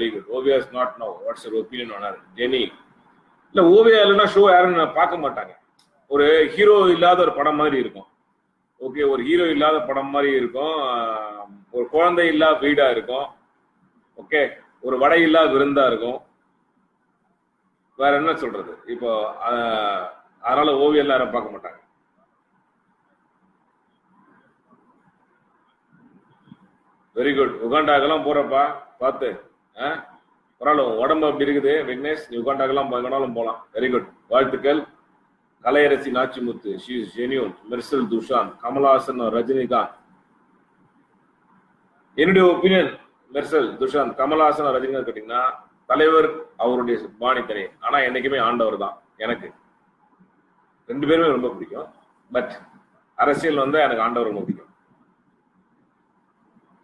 Very good. Oviya is not no. What's your opinion on her? Jeni இல்ல, ஓவியா இல்லைன்னா show யாரும் பார்க்க மாட்டாங்க. ஒரு ஹீரோ இல்லாத ஒரு படம் மாதிரி இருக்கும். ஓகே, ஒரு ஹீரோ இல்லாத படம் மாதிரி இருக்கும். ஒரு குழந்தை இல்லாத வீடா இருக்கும். ஓகே, ஒரு வடை இல்லாத விருந்தா இருக்கும். வேற என்ன சொல்றது இப்போ? அதனால ஓவியம் எல்லாரும் பார்க்க மாட்டாங்க. Very good. உகாண்டாக்கெல்லாம் போறப்பா பார்த்து. பரவாயில்ல, உடம்பு அப்படி இருக்குது விக்னேஷ். நீ உகாண்டாக்கெல்லாம் எங்கனாலும் போகலாம். வெரி குட், வாழ்த்துக்கள். Kalaiyarasi Nachimuthu, she is genuine. Mersal Thushanth, Kamal Haasan, Rajinikanth. என்னுடைய ஒப்பீனியன், மெர்சல் துஷாந்த், கமல்ஹாசன், ரஜினிகாந்த் கேட்டீங்கன்னா, தலைவர் அவருடைய பாணி தனி. ஆனா என்னைக்குமே ஆண்டவர் தான். எனக்கு ரெண்டு பேருமே ரொம்ப பிடிக்கும். பட் அரசியல் எனக்கு ஆண்டவர் ரொம்ப பிடிக்கும்.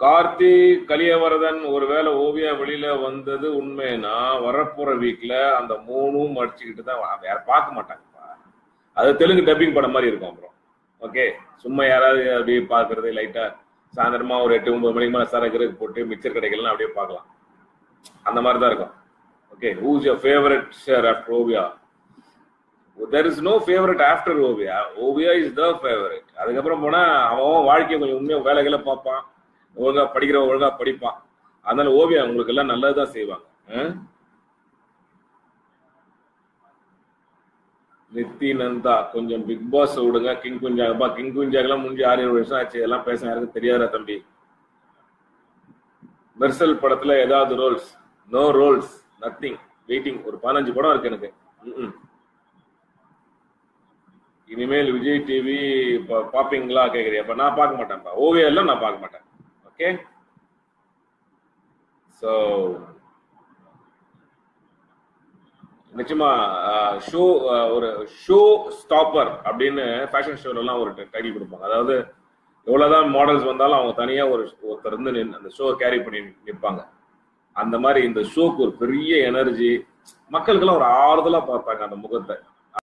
கார்த்தி கலியவரதன், ஒருவேளை ஓவியா வெளியில வந்தது உண்மைன்னா வரப்போற வீக்ல அந்த 3 அடிச்சுக்கிட்டு தான் யாரும் பார்க்க மாட்டாங்க. அது தெலுங்கு டப்பிங் படம் மாதிரி இருக்கும். அப்புறம் ஓகே, சும்மா யாராவது அப்படியே பாக்குறது லைட்டா சாயந்தரமா ஒரு 8-9 மணிக்கு மேல சரக்கு போட்டு மிச்சர் கடைகள்லாம் அப்படியே பார்க்கலாம். அந்த மாதிரி தான் இருக்கும். Okay, who is your favorite sir after Ovia? There is no favorite after Ovia. Ovia is the favorite. அதுக்கப்புறம் போனா அவன் வாழ்க்கையை கொஞ்சம் உண்மையா வேலைகளை பார்ப்பான், ஒழுங்கா படிக்கிறவன் ஒழுங்கா படிப்பான். அதனால ஓவியா உங்களுக்கு எல்லாம் நல்லதுதான் செய்வாங்க. நித்தினந்தா, கொஞ்சம் பிக் பாஸ் விடுங்க. கிங் குஞ்சாகப்பா, கிங் குஞ்சாகெல்லாம் முடிஞ்சு 6-7 வருஷம் ஆச்சு. எல்லாம் பேச யாருக்கும் தெரியாதா தம்பி? மெர்சல் படத்துல ஏதாவது roles? No roles, nothing, waiting. ஒரு 15 படம் இருக்கு எனக்கு. இனிமேல் விஜய் டிவி பாப்பீங்களா கேக்குறியா? நான் பார்க்க மாட்டேன்ப்பா. ஓவியா எல்லாம் நான் பார்க்க மாட்டேன். ஓகே, சோ நிச்சயமா ஷோ, ஒரு ஷோ ஸ்டாப்பர் அப்படின்னு ஃபேஷன் ஷோல எல்லாம் ஒரு டைட்டில் கொடுப்பாங்க. அதாவது எவ்வளவுதான் மாடல்ஸ் வந்தாலும் அவங்க தனியா ஒருத்தர் இருந்து அந்த ஷோ கேரி பண்ணி நிற்பாங்க. அந்த மாதிரி இந்த ஷோக்கு ஒரு பெரிய எனர்ஜி, மக்களுக்கெல்லாம் ஒரு ஆறுதலா பார்ப்பாங்க அந்த முகத்தை.